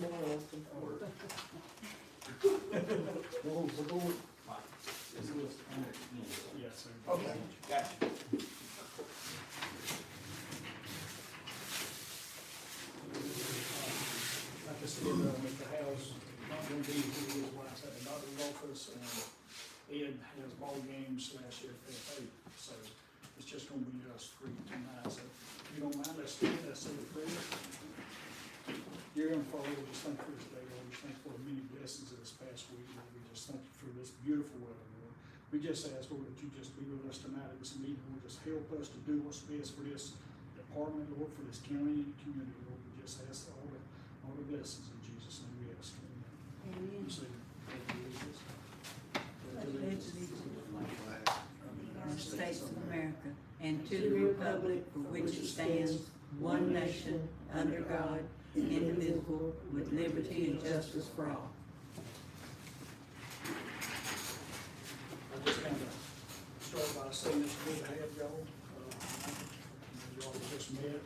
more often. Rules the board. Yes, sir. Okay, gotcha. Like I said, Mr. Howe's not gonna be here, his wife's at the doctor's office, and Ed has ball games / FFA, so it's just gonna be us three tonight, so if you don't mind, let's stand, let's say the prayer. Dear and Father, we just thank you for this day, Lord, we thank you for the many blessings of this past week, Lord, we just thank you for this beautiful weather, Lord. We just ask, Lord, that you just be with us tonight at this meeting, Lord, just help us to do what's best for this department, Lord, for this county and community, Lord, we just ask all the blessings in Jesus' name we ask, amen. Amen. You say, pledge allegiance. Pledge allegiance to the flag of the United States of America and to the republic for which it stands, one nation, under God, indivisible, with liberty and justice for all. I just kind of start by saying it's good to have y'all. Y'all just met.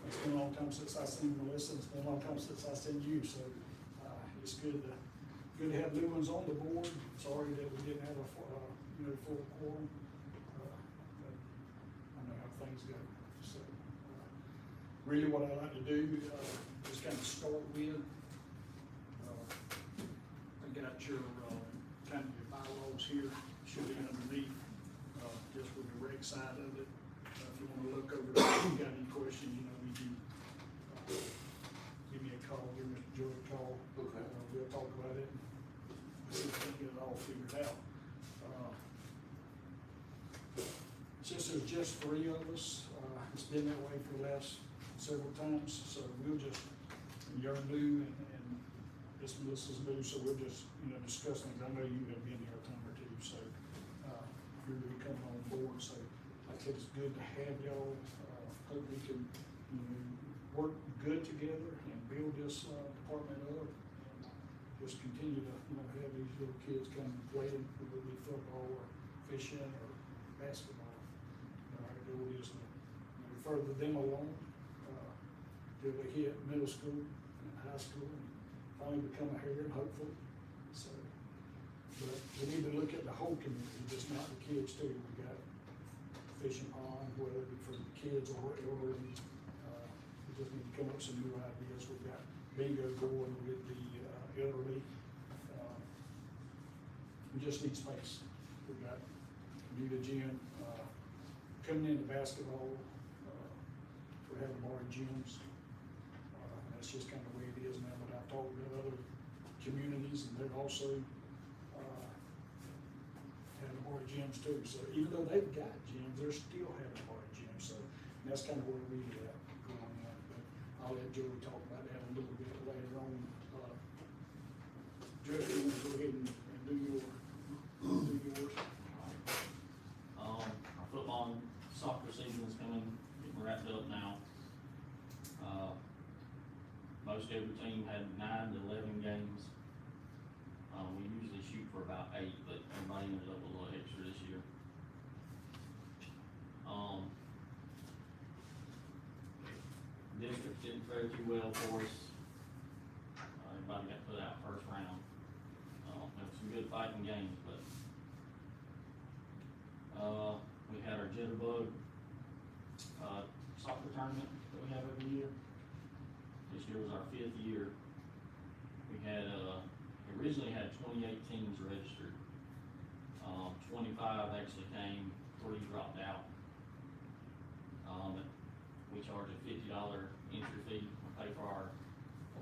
It's been a long time since I seen Melissa. It's been a long time since I seen you. So it's good to have new ones on the board. Sorry that we didn't have a full quorum. But I know how things go. So really, what I like to do is kind of start with. I got your kind of your bylaws here. Should be underneath, just with the rec side of it. If you want to look over that, if you got any questions, you know, give me a call, give Mr. Joey a call. Okay. We'll talk about it and see if we can get it all figured out. Since there's just three of us, it's been that way for the last several times, so we'll just, you're new and this Melissa's new, so we'll just, discuss things. I know you have been here a time or two, so you're really coming on board, so like I said, it's good to have y'all. Hope we can, work good together and build this department up and just continue to, have these little kids come and play, whether it be football or fishing or basketball. Our goal is to further them along till they hit middle school and high school and finally become a Heron, hopefully. So, but we need to look at the whole community, just not the kids too. We got fishing pond, whether it be for the kids or elderly. We just need to come up with some new ideas. We've got bingo going with the elderly. We just need space. We've got community gym, coming into basketball. We're having more gyms. That's just kind of the way it is now. But I've talked with other communities, and they're also having more gyms too. So even though they've got gyms, they're still having more gyms. So that's kind of where we at going on. But I'll let Joey talk about that a little bit later on. Joey, you want to go ahead and do yours? Our football and soccer season is getting wrapped up now. Most every team had 9 to 11 games. We usually shoot for about 8, but everybody ended up a little extra this year. District didn't fare too well for us. Everybody got put out first round. There were some good fighting games, but we had our Jitterbug soccer tournament that we have every year. This year was our 5th year. We had originally had 28 teams registered. 25 actually came, 3 dropped out. We charge a $50 entry fee. We pay for our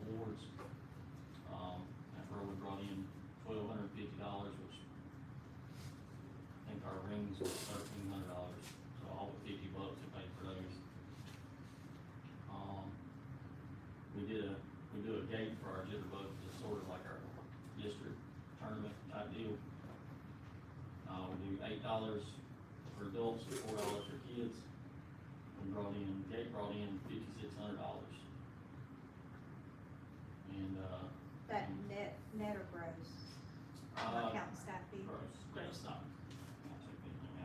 awards. After we brought in $1,250, which I think our rings were $1,300. So all but $50 to pay for those. We do a gate for our Jitterbug, just sort of like our district tournament type deal. We do $8 for adults, $4 for kids. Gate brought in $5,600. And That net or gross? Accountant staff fee? gross not take anything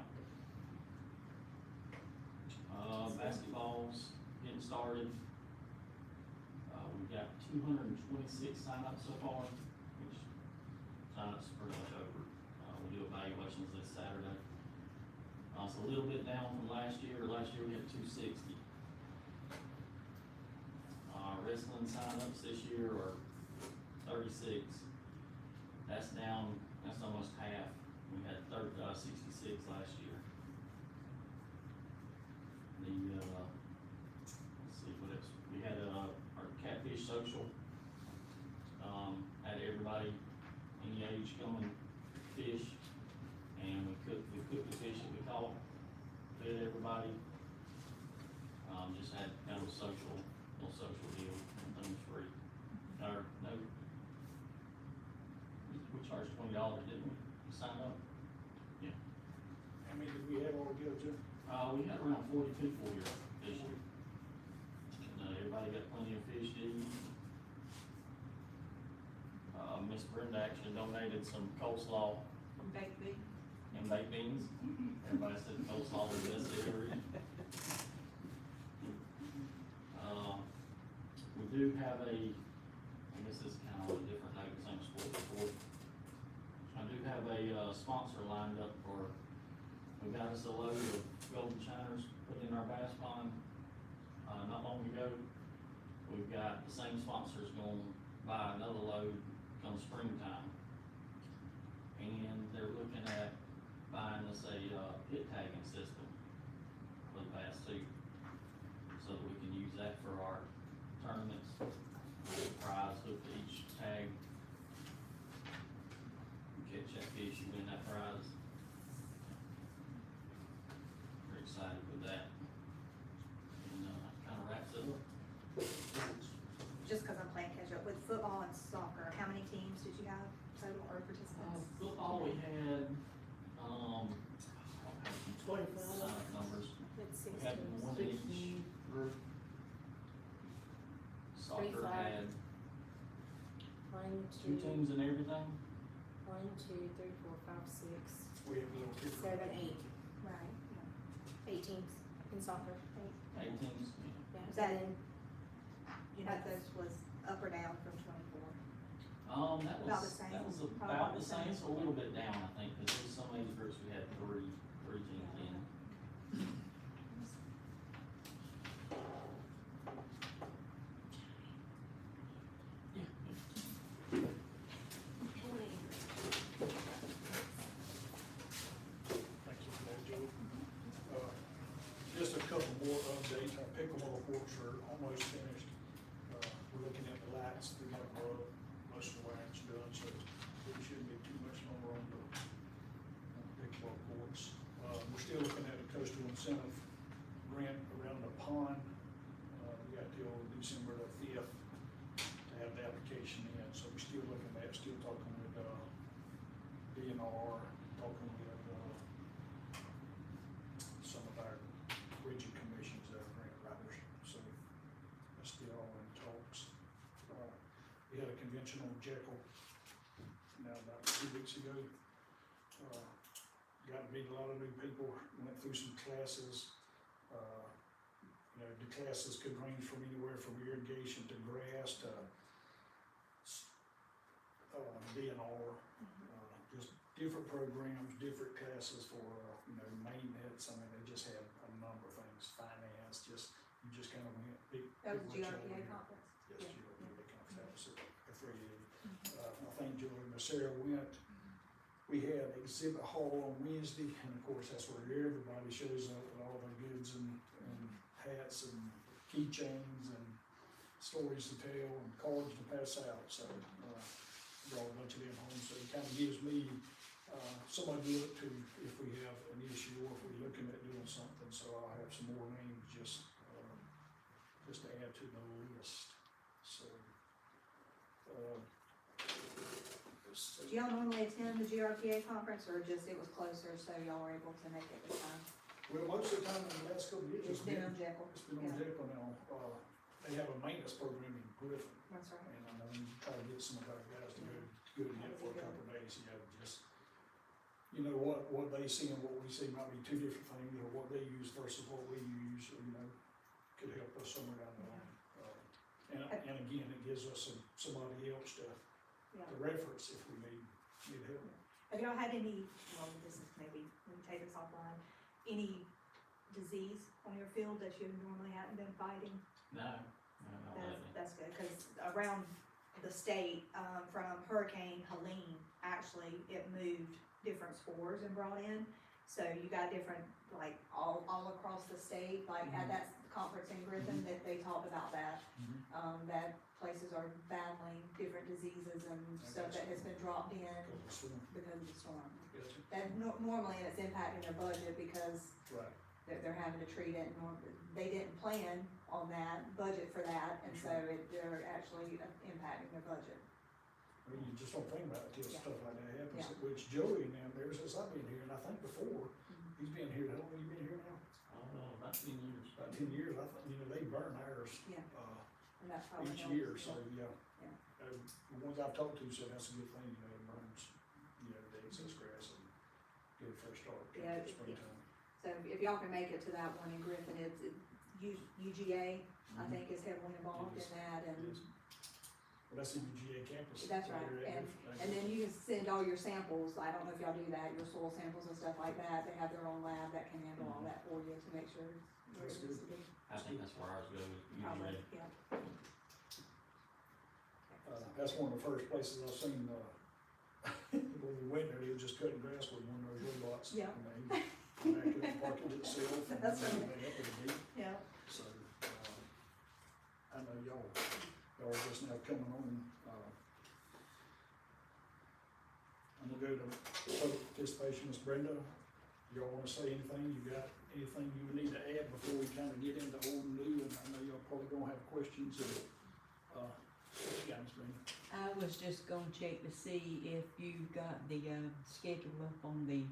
out. Basketball's getting started. We've got 226 signups so far, which signups are pretty much over. We do evaluations this Saturday. It's a little bit down from last year. Last year we had 260. Wrestling signups this year are 36. That's down, that's almost half. We had 66 last year. Let's see what else. We had, our catfish social. Had everybody any age come and fish, and we cooked the fish that we caught, fed everybody. Just had kind of a little social deal, everything's free. Or, no, we charged $20, didn't we, to sign up? Yeah. How many did we have altogether, Jim? We had around 40 people here fishing. And, everybody got plenty of fish to eat. Miss Brenda actually donated some coleslaw Baked beans. and baked beans. Everybody said coleslaw was the best they ever eat. We do have I guess this is kind of a different type of same sport report. I do have a sponsor lined up for, we got us a load of golden shiners put in our bass pond, not long ago. We've got the same sponsors going to buy another load come springtime. And they're looking at buying us a pit tagging system for the bass too, so that we can use that for our tournaments. Prize hook to each tag. You catch that fish, you win that prize. Very excited with that. And kind of wraps it up. Just because I'm playing catch up with football and soccer, how many teams did you have total or participants? Football, we had, numbers. It's We had 16. one in each group. Soccer had 2 teams and everything. 1, 2, 3, 4, 5, 6, We have a little different. 7, 8. Right. 8 teams in soccer. 8 teams. Yeah. Is that- And You know, if those was up or down from 24. That About the was, same. that was Probably about the same, so a little bit down, I think, because there's some age groups we had three teams in. Thank you for that, Joe. Just a couple more updates. Our pickleball courts are almost finished. We're looking at the lights, we got most of the lights done, so it shouldn't be too much longer on the pickleball courts. We're still looking at a coastal incentive grant around the pond. We got till December the 5th to have the application in, so we're still looking at, still talking with, DNR, talking with, some of our region commissions that are grant writers, so that's still all in talks. We had a convention on Jekyll now about 2 weeks ago. Got to meet a lot of new people, went through some classes. You know, the classes could range from anywhere from irrigation to grass to DNR, just different programs, different classes for, you know, maintenance. I mean, they just had a number of things, finance, you just kind of went. That was pretty much GRPA all in. conference? Yes, GRPA conference, that was affiliated. I think Julie and Sarah went. We had exhibit hall on Wednesday, and of course, that's where everybody shows up with all their goods and hats and keychains and stories to tell and cards to pass out, so, brought a bunch of them home, so it kind of gives me, somebody to look to if we have an issue or if we're looking at doing something, so I'll have some more names just to add to the list, so. Do y'all normally attend the GRPA conference, or just it was closer, so y'all were able to make it this time? Well, most of the time in the last couple of years, It's been on Jekyll. It's been on Jekyll now. They have a maintenance program in Griffin, That's right. and I'm try to get some of our guys to go in there for a couple of days, just, you know, what they see and what we see might be 2 different things, or what they use versus what we use, or, you know, could help us somewhere down the line. And again, it gives us somebody else to Yeah. reference if we need help. Have y'all had any, well, this is maybe, let me take this offline, any disease on your field that you normally haven't been fighting? No, That's good, cause around the state, from Hurricane Helene, actually, it moved different spores and brought in. So you got different, like, all across the state, like at that conference in Griffin, that they talked about that. That places are battling different diseases and stuff that has been dropped in because of the storm. Gotcha. That normally it's impacting their budget because Right. they're having to treat it, they didn't plan on that, budget for that, and so they're actually impacting their budget. I mean, you just don't think about it till Yeah. stuff like that happens, Yeah. which Joey and them, there since I've been here, and I think before, he's been here, how long have you been here now? I don't know, about 10 years. About 10 years, I think, they burn ours, Yeah. And that's probably. each helps, year, yeah. so, yeah. The ones I've talked to said that's a good thing, it burns, the excess grass and get a fresh start, Yeah, springtime. So if y'all can make it to that one in Griffin, it's UGA, I think is heavily involved in that, and Yes. Well, that's the UGA campus. that's right, and then you can send all your samples, I don't know if y'all do that, your soil samples and stuff like that, they have their own lab that can handle all that for you to make sure where it That's needs to good. be. I think that's where ours goes, Probably, usually. yeah. That's one of the first places I've seen, when we went there, they were just cutting grass with one of those robots. Yeah. And they backed up and parked it itself, and That's right. they up with a beat, Yeah, so, I know y'all are just now coming on, I'm gonna go to public participation, Ms. Brenda, y'all wanna say anything, you got anything you would need to add before we kinda get into old and new, and I know y'all probably gonna have questions, and, what you got, Ms. Brenda? I was just gonna check to see if you got the, schedule up on the,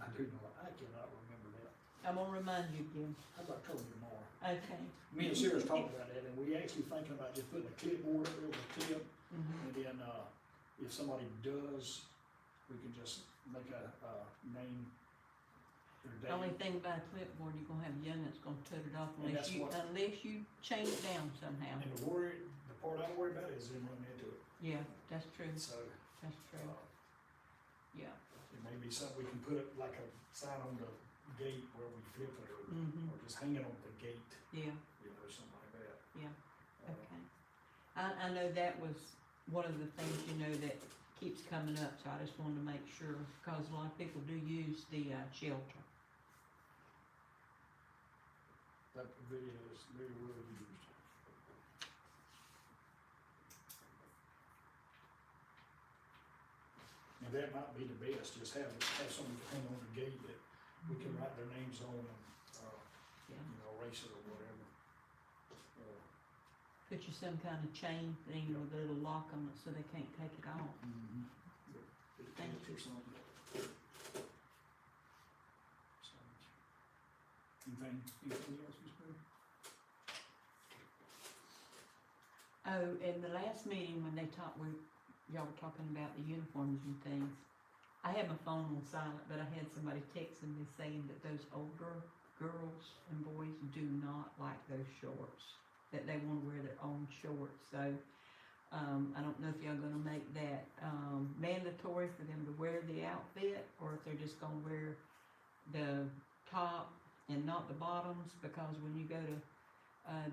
I do know, I cannot remember that, I'm gonna remind you again. how about Cody tomorrow? Okay. Me and Sarah's talked about that, and we actually thinking about just putting a clipboard up there with a tip, Mhm. and then, if somebody does, we can just make a, name their The only date. thing about a clipboard, you're gonna have a young that's gonna tut it off And that's unless you change it down somehow. And the part I worry about is them running into it, Yeah, that's true, so, that's true, yeah. it may be something we can put up like a sign on the gate where we flip it, or just hang it on the gate, Yeah, something like that. yeah, okay. I know that was one of the things, that keeps coming up, so I just wanted to make sure, cause a lot of people do use the, shelter. That pavilion is very well used. And that might be the best, just have someone hang on the gate that we can write their names on and, Yeah. erase it or whatever. Put you some kind of chain thing with a little lock on it so they can't take it off. Thank you. Or something. So, anything else, Ms. Brown? Oh, in the last meeting when y'all were talking about the uniforms and things, I had my phone on silent, but I had somebody texting me saying that those older girls and boys do not like those shorts, that they wanna wear their own shorts, so, I don't know if y'all gonna make that, mandatory for them to wear the outfit, or if they're just gonna wear the top and not the bottoms, because when you go to,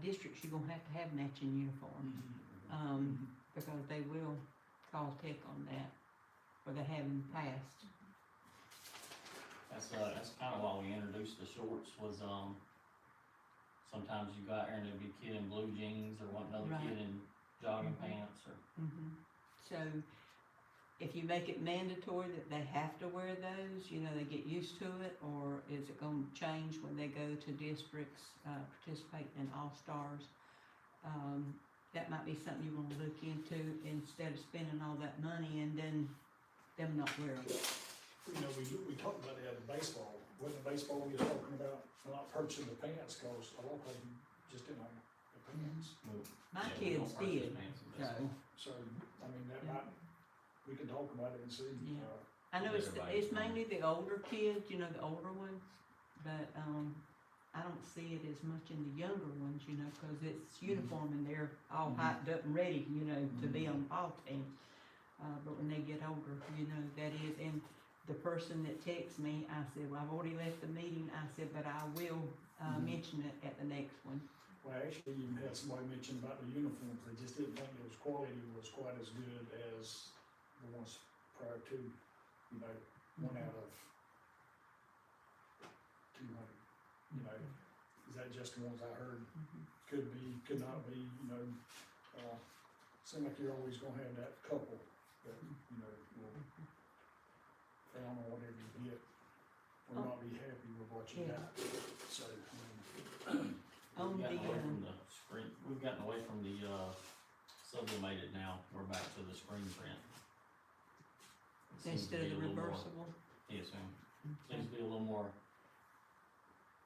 districts, you're gonna have to have matching uniforms. Because they will cause heck on that, or they have in the past. That's kinda why we introduced the shorts was, sometimes you got there and there'd be a kid in blue jeans or one another Right. kid in jogging pants or. So, if you make it mandatory that they have to wear those, they get used to it, or is it gonna change when they go to districts, participating in All-Stars? That might be something you wanna look into instead of spending all that money and then them not wearing it. We talked about that in baseball, wasn't the baseball we were talking about, not purchasing the pants, cause a lot of them just didn't like the pants. My Yeah, we kids don't purchase did, pants in so, baseball. So, that Yeah. might, we can talk about it and see. Yeah. I know it's Everybody's mainly the older kids, the older ones, but, I don't see it as much in the younger ones, you know, cause it's uniform and they're all hyped up and ready, you know, to be on ball teams. But when they get older, you know, that is, and the person that texts me, I said, well, I've already left the meeting, I said, but I will, mention it at the next one. Well, actually, you had somebody mention about the uniforms, they just didn't think it was quality was quite as good as the ones prior to, you know, 1 out of 200, you know. Is that just the ones I heard? Could be, could not be, you know, seem like you're always gonna have that couple that, you know, will found on whatever you get, will not be happy with what you got, so, On We've the, gotten away from the screen, we've gotten away from the, sublimated now, we're back to the screen print. It seems to instead of be the a little more- reversible. Yes, ma'am. Seems to be a little more,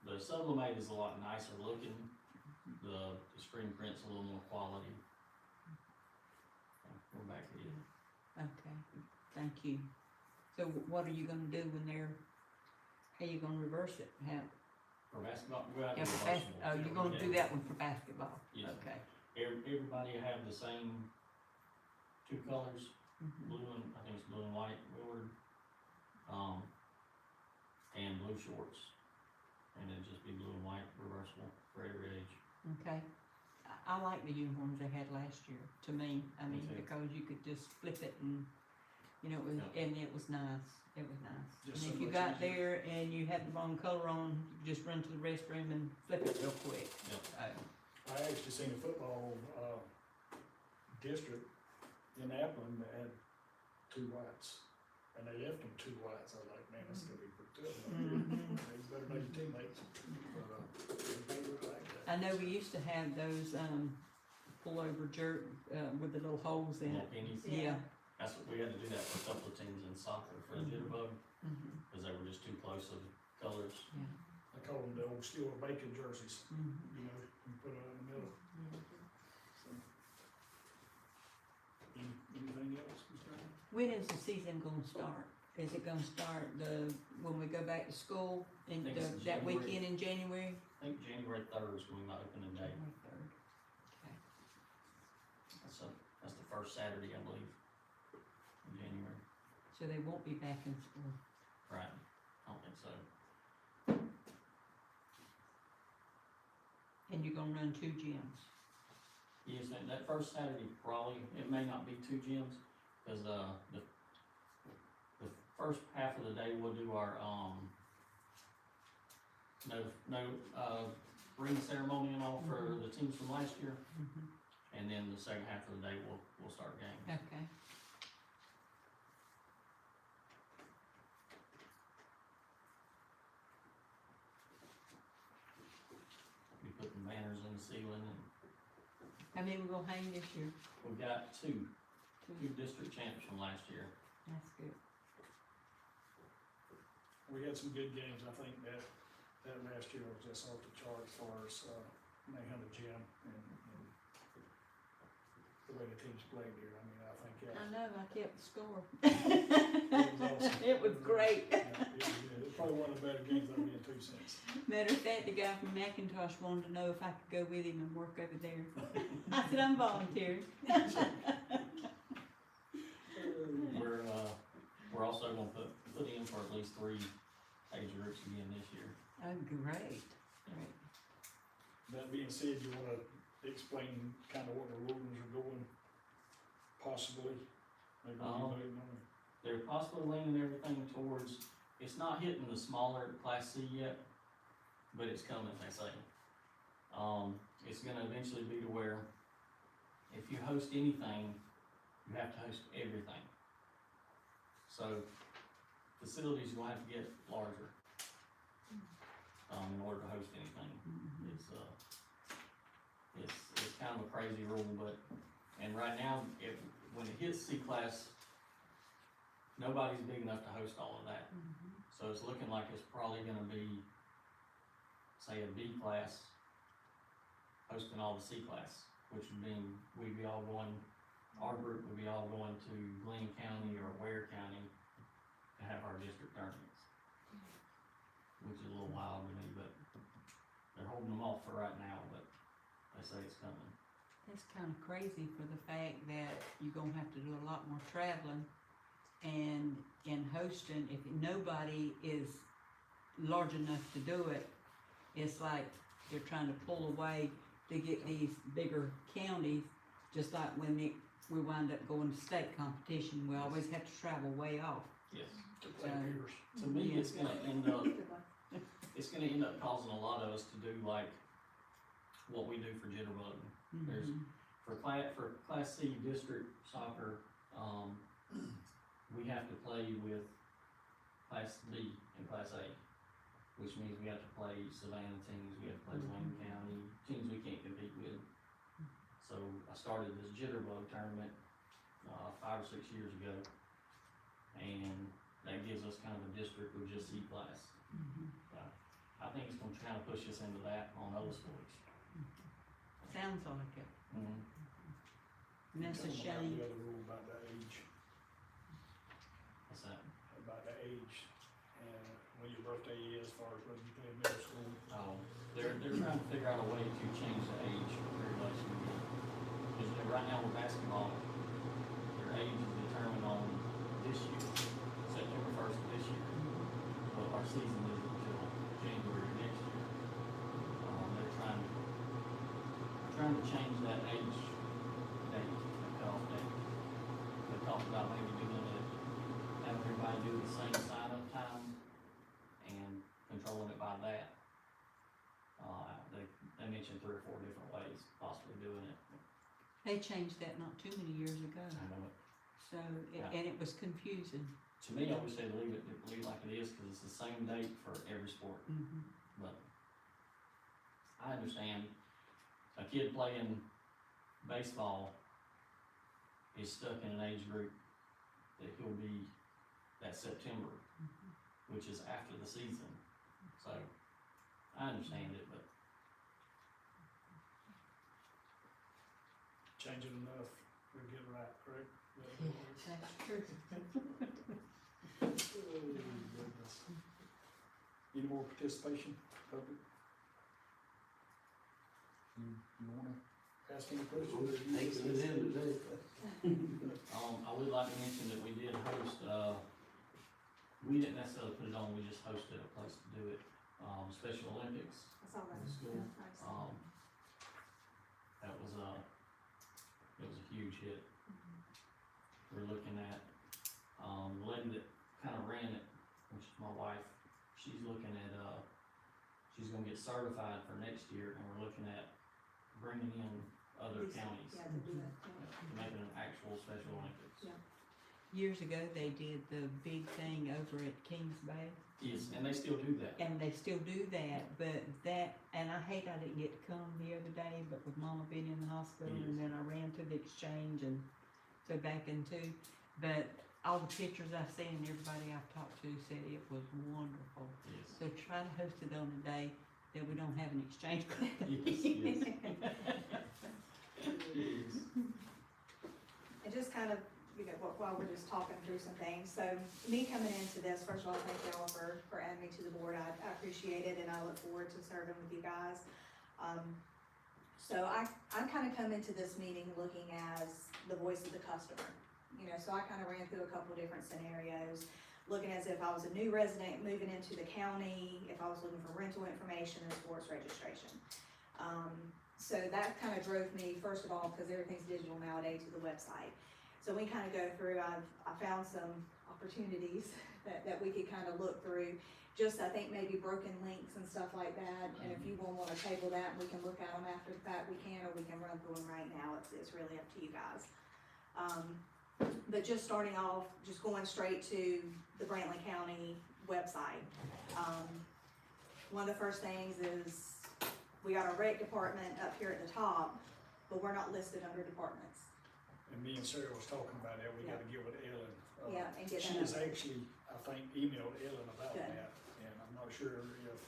the sublimated is a lot nicer looking, the screen print's a little more quality. We're back to it. Okay, thank you. So what are you gonna do when they're, how you gonna reverse it? How, For basketball, we're out yeah, for reversible. oh, you're gonna do that one for basketball? Yes. Okay. Everybody have the same two colors, Mhm. blue and, I think it's blue and white we ordered. And blue shorts. And then just be blue and white reversible for every age. Okay. I like the uniforms they had last year, to me, I mean, too. because you could just flip it and, you know, it was, Yeah. and it was nice, it was nice. Just And so if you much got easier. there and you had the wrong color on, you just run to the restroom and flip it real quick. Yep. I actually seen a football, district in Appleton that had 2 whites, and they left them 2 whites, I was like, man, that's gonna be pretty tough. Mhm. You better know your teammates, but, they look like that. I know we used to have those, pullover jerk, with the little holes in Little it. pennies. Yeah. That's what, we had to do that for a couple of teams in soccer for the jitterbug, Mhm. cause they were just too close of colors. Yeah. I call them the old steel bacon jerseys, Mhm. you know, you put it in the middle, so. Anything else, Mr. Allen? When is the season gonna start? Is it gonna start when we go back to school in think it's that January. weekend in January? I think January 3rd is when we might open in day. January 3rd. Okay. That's the first Saturday, I believe, in January. So they won't be back in school. Right, I don't think so. And you're gonna run 2 gyms. Yes, that first Saturday, probably, it may not be 2 gyms, cause, the first half of the day, we'll do our, ring ceremony and all for the teams from last year, and then the second half of the day, we'll start games. Okay. We putting banners in the ceiling, and How many we gonna hang this year? we've got two 2. district champs from last year. That's good. We had some good games, I think that last year was just off the chart as far as, Mayhem Gym and the way the teams played there, I mean, I think that. I know, I kept the score. It was awesome. It was great. Yeah, it was good. It's probably one of the better games I've been to since. Matter of fact, the guy from McIntosh wanted to know if I could go with him and work over there. I said, I'm volunteering. We're also gonna put in for at least 3 age groups again this year. Oh, great, great. That being said, you wanna explain kind of what the rulings are going, possibly, maybe you voting on it? They're possibly leaning everything towards, it's not hitting the smaller Class C yet, but it's coming, they say. It's gonna eventually be to where if you host anything, you have to host everything. So facilities will have to get larger, in order to host anything. It's kind of a crazy rule, but, and right now, when it hits C class, nobody's big enough to host all of that. So it's looking like it's probably gonna be, say, a B class hosting all the C class, which would mean we'd be all going, our group would be all going to Glenn County or Ware County to have our district tournaments. Which is a little wild to me, but they're holding them off for right now, but they say it's coming. That's kind of crazy for the fact that you're gonna have to do a lot more traveling. And in hosting, if nobody is large enough to do it, it's like they're trying to pull away to get these bigger counties, just like when we wind up going to state competition, we always have to travel way off. Yes. To play peers. To me, Yeah. it's gonna end up, Good luck. it's gonna end up causing a lot of us to do like what we do for jitterbugging. There's, Mhm. for Class C district soccer, we have to play with Class B and Class A, which means we have to play Savannah teams, we have to play Wayne County, teams we can't compete with. So I started this jitterbug tournament, 5 or 6 years ago, and that gives us kind of a district with just C class. Mhm. I think it's gonna kind of push us into that on other sports. Sounds like it, Mm-hmm. and that's a Tell them about shame. the other rule about the age, What's that? about the age, and when your birthday is, as far as whether you play in middle school. They're trying to figure out a way to change the age for graduation. Because right now with basketball, their age is determined on this year, September 1st of this year. But our season isn't until January of next year. They're trying to change that age date, the cutoff date. They talked about maybe doing it, having everybody do the same sign-up time and controlling it by that. They mentioned 3 or 4 different ways possibly doing it. They changed that not too many years ago, I know so, Yeah. and it was confusing. To me, I wish they'd leave it like it is, cause it's the same date for every sport, Mhm. but I understand a kid playing baseball is stuck in an age group that he'll be that September, which is after the season, so I understand it, but Change it enough, we'll get right, correct? That's true. Oh, goodness. Any more participation, public? You wanna ask any questions? Taking it in today. I would like to mention that we did host, we didn't necessarily put it on, we just hosted a place to do it, Special Olympics. I saw that. in the school. Yeah, nice. That was it was a huge hit. We're looking at, the lady that kind of ran it, which is my wife, she's looking at, she's gonna get certified for next year, and we're looking at bringing in other These- counties. Yeah, to do that, yeah. To make it an actual Special Olympics. Yeah. Years ago, they did the big thing over at Kings Bay, Yes, and they still do that. and they still do that, but and I hate I didn't get to come the other day, but with Mama being in the hospital, and then I ran to the exchange and so back into, but all the pictures I've seen, everybody I've talked to said it was wonderful. Yes. So try to host it on a day that we don't have an exchange. Yes. And just kind of, while we're just talking through some things, so me coming into this, first of all, thank y'all for adding me to the board, I appreciate it, and I look forward to serving with you guys. So I kind of come into this meeting looking as the voice of the customer, so I kind of ran through a couple different scenarios, looking as if I was a new resident moving into the county, if I was looking for rental information and sports registration. So that kind of drove me, first of all, because everything's digital nowadays, to the website. So we kind of go through, I found some opportunities that we could kind of look through, just I think maybe broken links and stuff like that, and if you want to table that, we can look at them after the fact, we can, or we can run through them right now, it's really up to you guys. But just starting off, just going straight to the Brantley County website. One of the first things is, we got our rec department up here at the top, but we're not listed under departments. And me and Sarah was talking about that, we gotta get with Ellen. Yeah, and get She that has up. actually, I think, emailed Ellen about Good. that, and I'm not sure if,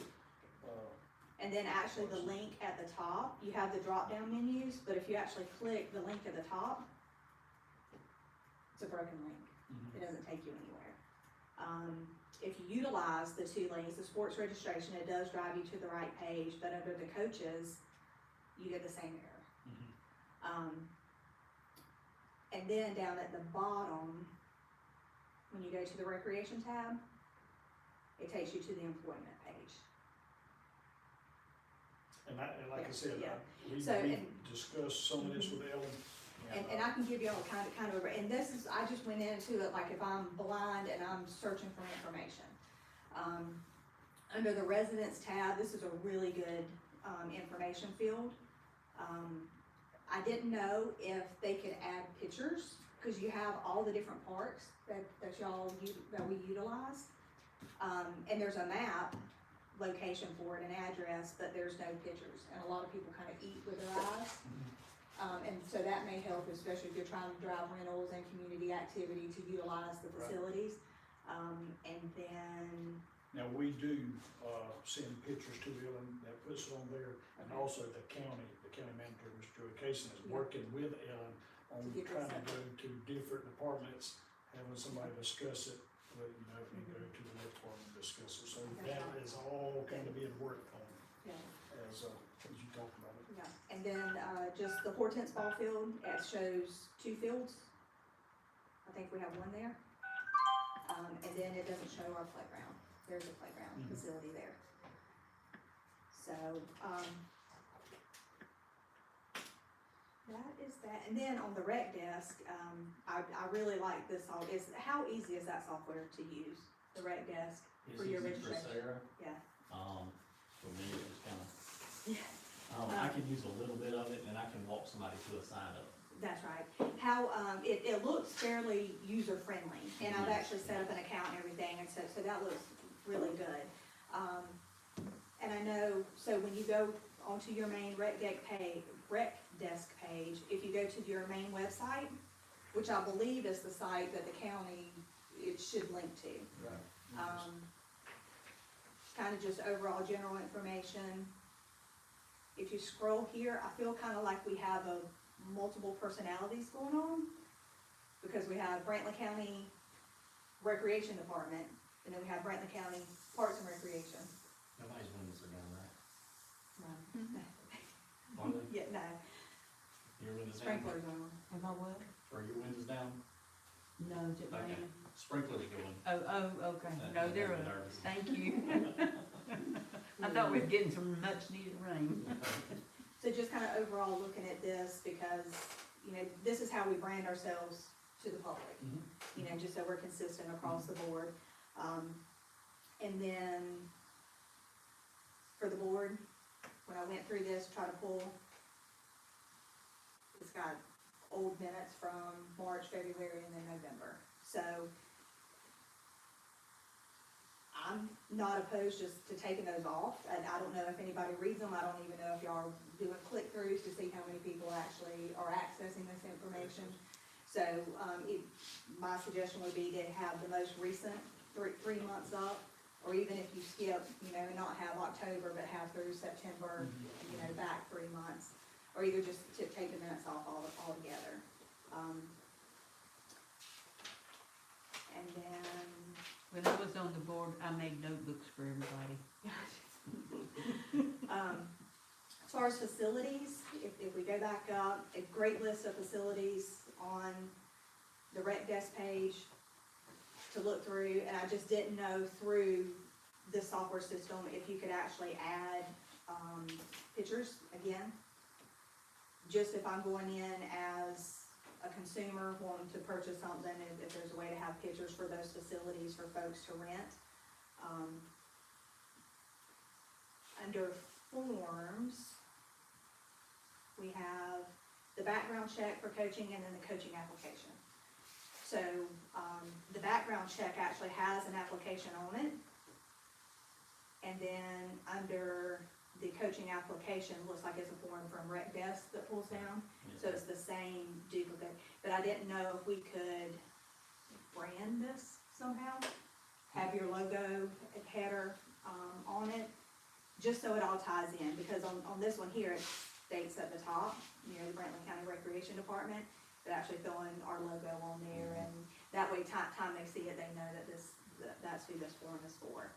And then actually the link at the top, you have the drop-down menus, but if you actually click the link at the top, it's a broken link. It doesn't take you anywhere. if you utilize the two links, the sports registration, it does drive you to the right page, but under the coaches, you get the same error. And then down at the bottom, when you go to the recreation tab, it takes you to the employment page. And like I said, Yeah. we So, and- discussed some of this with Ellen. And I can give you all kind of, and this is, I just went into it like if I'm blind and I'm searching for information. Under the residents tab, this is a really good, information field. I didn't know if they could add pictures, cause you have all the different parks that we utilize. And there's a map location for it, an address, but there's no pictures, and a lot of people kind of eat with their eyes. And so that may help, especially if you're trying to drive rentals and community activity to utilize the Right. facilities. And then, Now, we do, send pictures to Ellen, that puts it on there, and Okay. also the county manager, Mr. Joey Casey, is Yeah. working with Ellen on To get trying this to go to different departments, having somebody discuss it, but, you know, and go to the next department and discuss it, so That's that right. is all kind of being worked on yeah, as you talked about it. yeah, and then, just the Hortense ball field, it shows 2 fields. I think we have 1 there. And then it doesn't show our playground, there's a playground Mhm. facility there. So, that is that, and then on the rec desk, I really like this, how easy is that software to use, the rec desk? It's For your easy for registration. Sarah. Yeah. For me, it was kinda, Yeah. I can use a little bit of it and I can walk somebody to a sign up. That's right. How, it looks fairly user-friendly, and I've actually set up an account and everything, and so that looks really good. And I know, so when you go onto your main rec desk page, if you go to your main website, which I believe is the site that the county, it should link to. Right. Kind of just overall general information. If you scroll here, I feel kind of like we have multiple personalities going on, because we have Brantley County Recreation Department, and then we have Brantley County Parks and Recreation. Nobody's windows are down, right? No. Are they? Yeah, no, Your windows down? sprinklers on. Have I what? Are your windows down? No, is it Okay. raining? Sprinklers going. Okay, That no, made they're, me nervous. thank you. I thought we were getting some much needed rain. So just kind of overall looking at this, because, you know, this is how we brand ourselves to the public. Mhm. You know, just so we're consistent across the board. And then for the board, when I went through this, try to pull, it's got old minutes from March, February, and then November. So I'm not opposed just to taking those off, and I don't know if anybody reads them, I don't even know if y'all are doing click-throughs to see how many people actually are accessing this information. So, my suggestion would be to have the most recent three months up, or even if you skip, you know, not have October, but have through September, you know, back 3 months, or either just to take the minutes off altogether. And then, When I was on the board, I made notebooks for everybody. as far as facilities, if we go back up, a great list of facilities on the rec desk page to look through, and I just didn't know through this software system if you could actually add, pictures again. Just if I'm going in as a consumer wanting to purchase something, if there's a way to have pictures for those facilities for folks to rent. Under forms, we have the background check for coaching and then the coaching application. So, the background check actually has an application on it. And then under the coaching application, looks like it's a form from Rec Desk that pulls down. So it's the same duplicate, but I didn't know if we could brand this somehow, have your logo header, on it, just so it all ties in, because on this one here, it states at the top, you know, the Brantley County Recreation Department, but actually throwing our logo on there, and that way time they see it, they know that this that's who this form is for.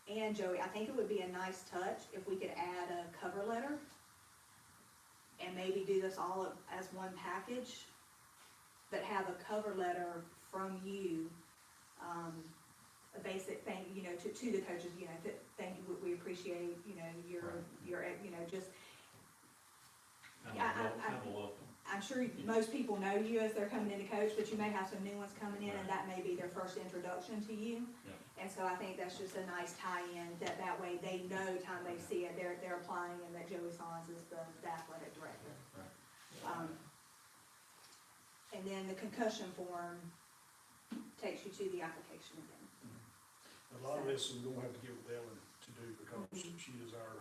And Joey, I think it would be a nice touch if we could add a cover letter and maybe do this all as one package, but have a cover letter from you, a basic thank, you know, to the coaches, you know, thank you, we appreciate, you know, your, you know, just, Kind of a welcome. I'm sure most people know you as they're coming in to coach, but you may have some new ones coming in, and that may be their first introduction to you. Yep. And so I think that's just a nice tie-in, that way they know time they see it, they're applying, and that Joey Sons is the athletic director. Right. And then the concussion form takes you to the application again. A lot of this we're gonna have to get with Ellen to do, because Mhm. she is our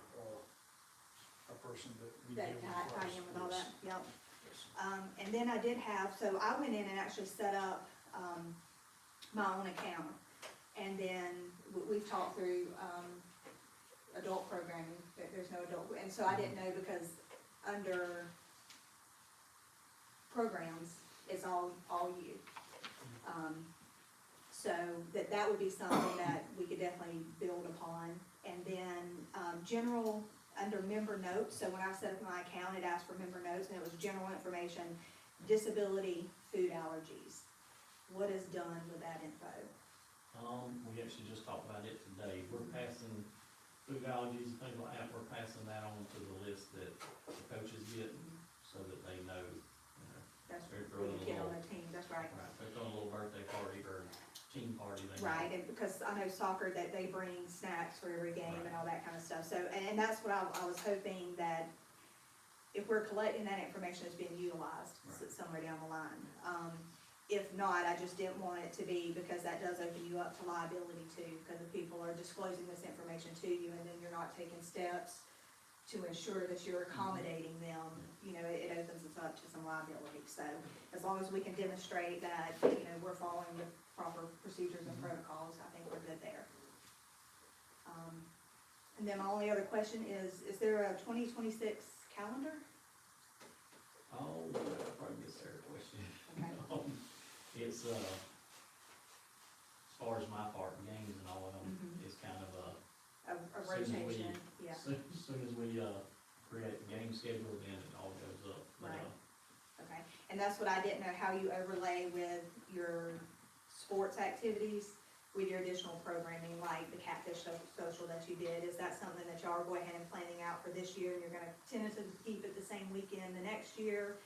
person that we That deal with tie first. in with all Yes. that, yep. Yes. And then I did have, so I went in and actually set up, my own account. And then we've talked through, adult programming, that there's no adult, and so I didn't know, because under programs, it's all you. So that would be something that we could definitely build upon. And then, general, under member notes, so when I set up my account, it asked for member notes, and it was general information, disability, food allergies. What is done with that info? We actually just talked about it today. We're passing food allergies and things like that, we're passing that on to the list that the coaches get, so that they know, you know. That's They're where you throwing a get on little, the team, that's right. right, they're throwing a little birthday party or team party, they know. Right, and because I know soccer, that they bring snacks for every game and all that kind of stuff, so, and that's what I was hoping, that if we're collecting that information, it's being utilized Right. somewhere down the line. If not, I just didn't want it to be, because that does open you up to liability too, because if people are disclosing this information to you, and then you're not taking steps to ensure that you're accommodating them, you know, it opens us up to some liability. So as long as we can demonstrate that, you know, we're following the proper procedures and protocols, I think we're good there. And then my only other question is there a 2026 calendar? Oh, that's probably a fair question. Okay. It's, as far as my part, games and all of them, Mhm. it's kind of A Soon as we- rotation, yeah. as soon as we, create the game schedule, then it all goes up. But, Right. Okay, and that's what I didn't know, how you overlay with your sports activities, with your additional programming, like the Catfish Social that you did. Is that something that y'all are going ahead and planning out for this year, and you're gonna tentatively keep it the same weekend the next year?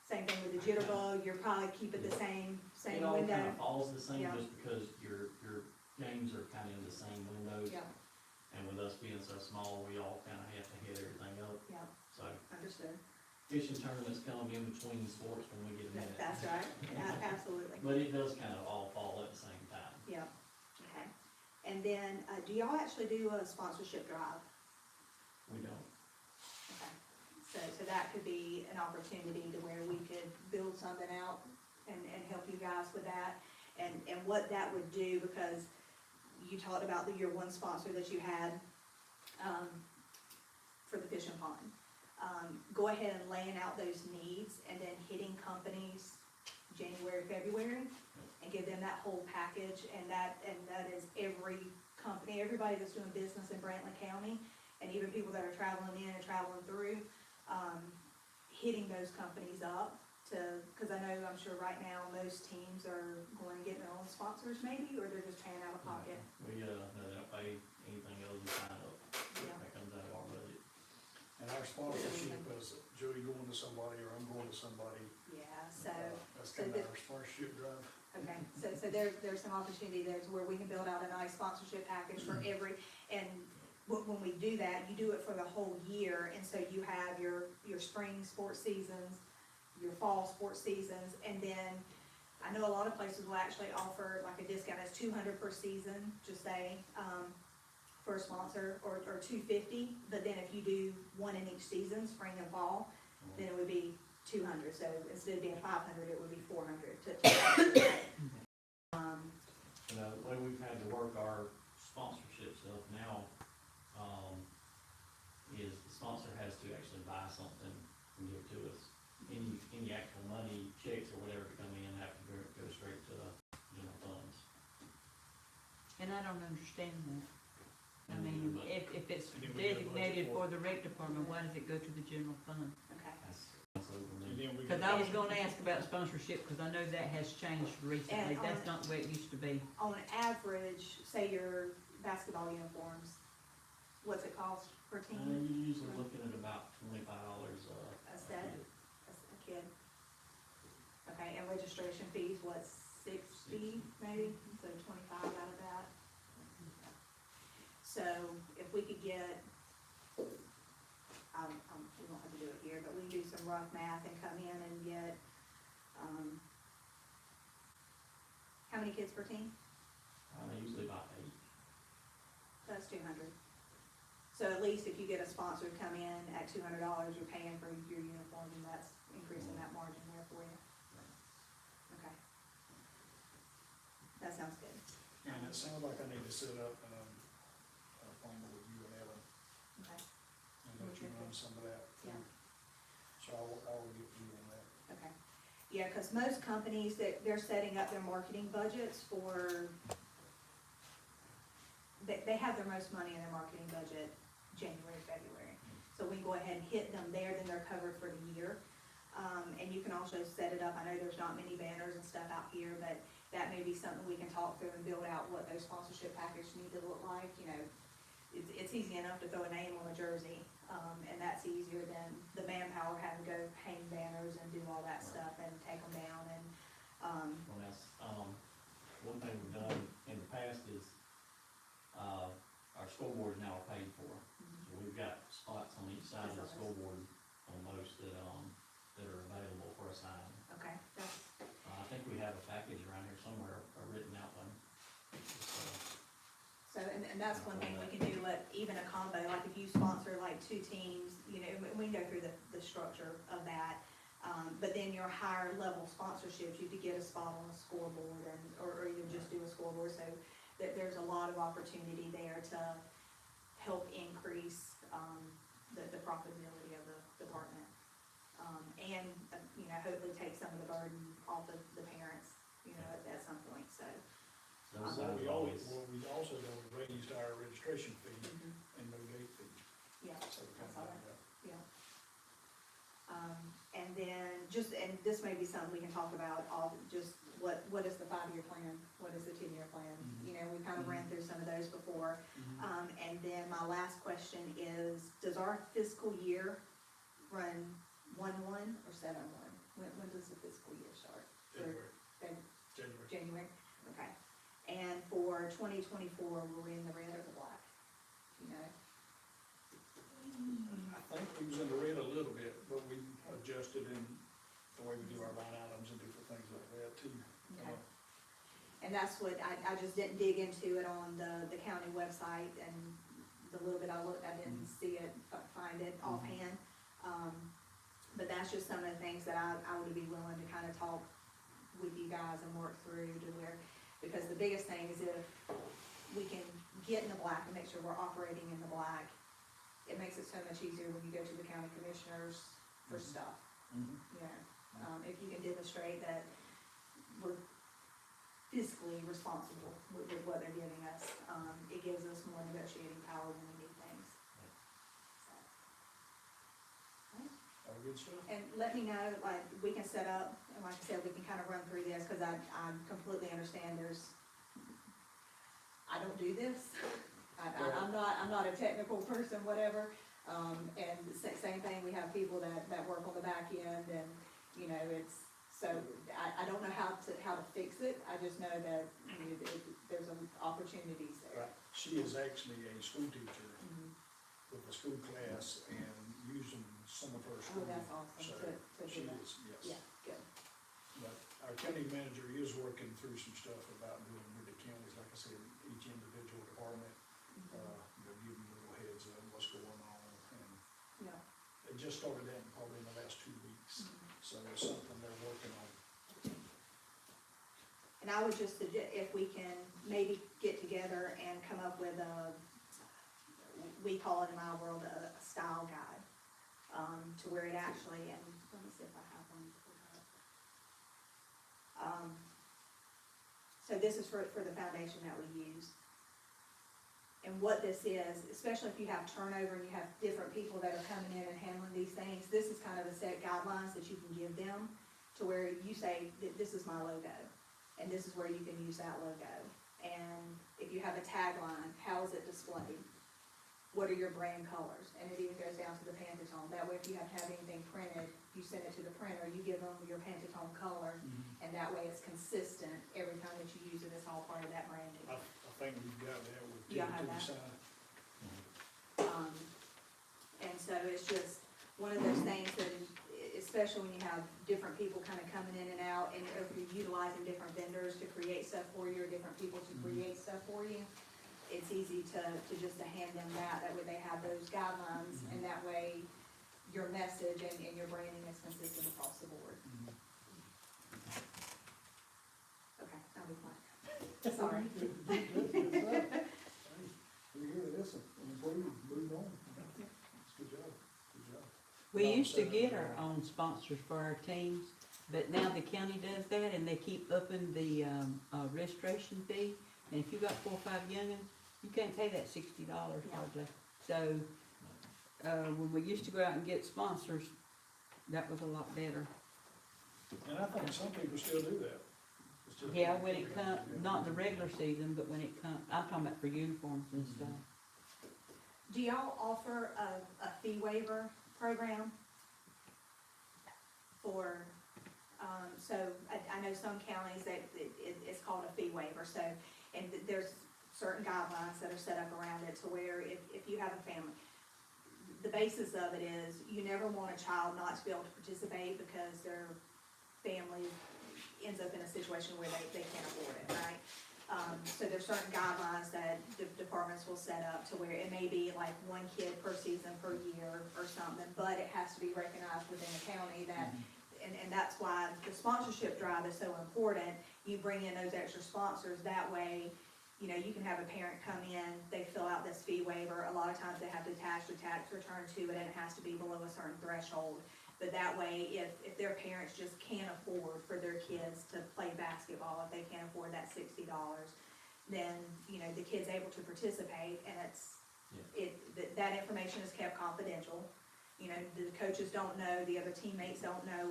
Same thing with the Jitterbug, you're probably keep it the same It all window? kind of falls the same, Yeah. just because your games are kind of in the same windows. Yeah, And with us being so small, we all kind of have to hit everything up, yeah, so understood. fishing tournaments come in between sports when we get a minute. That's right, absolutely. But it does kind of all fall at the same time. Yeah, okay. And then, do y'all actually do a sponsorship drive? We don't. Okay. So that could be an opportunity to where we could build something out and help you guys with that. And what that would do, because you talked about your one sponsor that you had, for the fishing pond. Go ahead and laying out those needs, and then hitting companies January, February, and give them that whole package, and that is every company, everybody that's doing business in Brantley County, and even people that are traveling in and traveling through, hitting those companies up to, cause I know, I'm sure right now, most teams are going to get their own sponsors maybe, or they're just paying out of pocket. We, no, they don't pay anything other than sign up. Yeah. That comes out of our budget. And our sponsorship is Joey going to somebody, or I'm going to somebody. Yeah, so, That's so kind of the- our sponsorship drive. okay, so there's some opportunity there to where we can build out a nice sponsorship package for every, and when we do that, you do it for the whole year, and so you have your spring sports seasons, your fall sports seasons, and then I know a lot of places will actually offer like a discount, it's $200 per season, just say, for a sponsor, or $250, but then if you do one in each season, spring and fall, then it would be $200, so instead of being $500, it would be $400 to You know, the way we've had to work our sponsorship stuff now, is the sponsor has to actually buy something and give it to us. Any actual money, checks or whatever that come in have to go straight to the general funds. And I don't understand that. I And mean, but if it's And then we get a budget designated for for the rec department, why does it go to the general fund? Okay. that's over And me. then we Cause get- I was gonna ask about sponsorship, cause I know that has changed recently, And that's on- not the way it used to be. On average, say your basketball uniforms, what's it cost per team? You're usually looking at about $25 A set? A kid? Okay, and registration fees, what, 60 maybe, so 25 out of that? So if we could get, we don't have to do it here, but we can do some rough math and come in and get, how many kids per team? Usually about 8. That's 200. So at least if you get a sponsor to come in at $200, you're paying for your uniform, and that's increasing that margin there for you. Okay. That sounds good. And it sounds like I need to set up an appointment with you and Ellen, Okay, and let you run some of that. Yeah. So I'll get you on that. okay. Yeah, cause most companies, they're setting up their marketing budgets for, they have their most money in their marketing budget January, February. So we can go ahead and hit them there, then they're covered for the year. And you can also set it up, I know there's not many banners and stuff out here, but that may be something we can talk through and build out what those sponsorship packages need to look like, you know. It's easy enough to throw a name on a jersey, and that's easier than the manpower having to go hang banners and do all that stuff and take them down and, Well, that's, one thing we've done in the past is, our scoreboards now are paid for. So we've got spots on each side of the scoreboard on most that are available for assignment. okay, that's, I think we have a package around here somewhere, a written out one. so, and that's one thing we can do, even a combo, like if you sponsor like 2 teams, you know, we can go through the structure of that. But then your higher level sponsorships, you could get a spot on a scoreboard and, or even just do a scoreboard, so there's a lot of opportunity there to help increase, the profitability of the department. And, you know, hopefully take some of the burden off of the parents, you know, at some point, so. Those Well, sides we always, also raised our registration fee Mhm. and no gate fee. Yeah, So we that's kind all of, right. Yeah. And then and this may be something we can talk about, just what is the 5-year plan? What is the 10-year plan? Mhm. You know, we kind of ran through some of those before. Mhm. And then my last question is, does our fiscal year run 1/1 or 7/1? When does the fiscal year start? January. January. January, okay. And for 2024, were we in the red or the black? Do you know? I think we was in the red a little bit, but we adjusted in the way we do our line items and different things like that too. Okay. And that's what, I just didn't dig into it on the county website, and the little bit I looked, I didn't see it, find it offhand. But that's just some of the things that I would be willing to kind of talk with you guys and work through to where, because the biggest thing is if we can get in the black and make sure we're operating in the black, it makes it so much easier when you go to the county commissioners for stuff, Mhm. you know. If you can demonstrate that we're fiscally responsible with what they're giving us, it gives us more negotiating power when we need things. So. All good stuff? And let me know, like, we can set up, and like I said, we can kind of run through this, cause I completely understand I don't do this. I'm not a technical person, whatever, and same thing, we have people that work on the back end, and, you know, so, I don't know how to fix it, I just know that, you know, there's opportunities there. Right. She is actually a school teacher Mhm. with a school class and using some of her Oh, school. that's awesome So to she do that. is, yes. Yeah, good. But our county manager is working through some stuff about doing with the counties, like I said, each individual department, Mhm. you know, give them a little heads up what's going on. And Yeah. they just started that probably in the last 2 weeks, Mhm. so it's something they're working on. And I would just suggest, if we can maybe get together and come up with we call it in my world a style guide, to where it actually, and let me see if I have one pulled up. So this is for the foundation that we use. And what this is, especially if you have turnover and you have different people that are coming in and handling these things, this is kind of a set guidelines that you can give them to where you say, this is my logo, and this is where you can use that logo. And if you have a tagline, how is it displayed? What are your brand colors? And it even goes down to the Pantone. That way, if you have to have anything printed, you send it to the printer, you give them your Pantone color, and that way it's consistent every time that you use it. It's all part of that branding. I think we've got that with Yeah, I have the that. sign. And so it's just one of those things that, especially when you have different people kind of coming in and out, and if you're utilizing different vendors to create stuff for you, or different people to create stuff for you, it's easy to just to hand them that way they have those guidelines, and that way your message and your branding is consistent across the board. Okay, I'll be quiet. Sorry. We hear this, improve, move on. It's good job, good job. We used to get our own sponsors for our teams, but now the county does that, and they keep upping the, registration fee. And if you got 4 or 5 young'uns, you can't pay that $60 hardly. So, when we used to go out and get sponsors, that was a lot better. And I think some people still do that. It's just- Yeah, when it comes, not the regular season, but when it comes, I'm talking about for uniforms and stuff. Do y'all offer a fee waiver program for, so I know some counties that it's called a fee waiver, so, and there's certain guidelines that are set up around it to where if you have a family, the basis of it is you never want a child not to be able to participate because their family ends up in a situation where they can't afford it, right? So there's certain guidelines that the departments will set up to where it may be like 1 kid per season per year or something, but it has to be recognized within the county that, and that's why the sponsorship drive is so important. You bring in those extra sponsors, that way, you know, you can have a parent come in, they fill out this fee waiver, a lot of times they have to attach their tax return to it, and it has to be below a certain threshold. But that way, if their parents just can't afford for their kids to play basketball, if they can't afford that $60, then, you know, the kid's able to participate, and that information is kept confidential. You know, the coaches don't know, the other teammates don't know,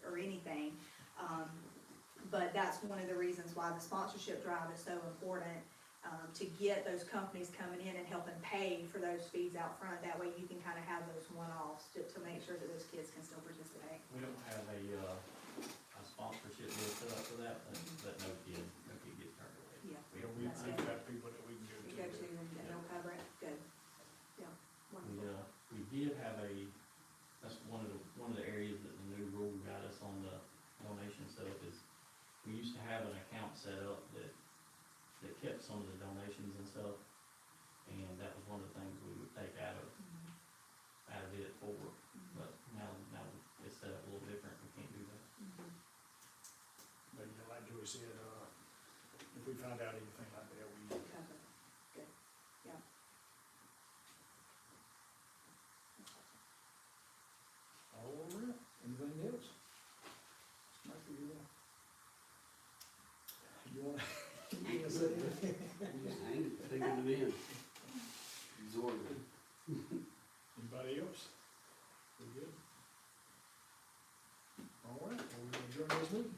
or anything. But that's one of the reasons why the sponsorship drive is so important, to get those companies coming in and helping pay for those fees out front. That way you can kind of have those one-offs to make sure that those kids can still participate. We don't have a sponsorship deal set up for that, but no kid gets turned away. Yeah. We've That's good. got people that we can We go go to. to and they'll cover it, good. Yeah, wonderful. We did have that's one of the areas that the new rule got us on the donation stuff is, we used to have an account set up that kept some of the donations and stuff, and that was one of the things we would take out of it forward, but now it's set up a little different, we can't do that. But yeah, like Joey said, if we find out anything like that, we. Cover it, good, yeah. All right, anything else? Michael, you want? You wanna say anything? I ain't taking it in. Absorbing it. Anybody else? We good? All right, well, we're gonna adjourn this meeting.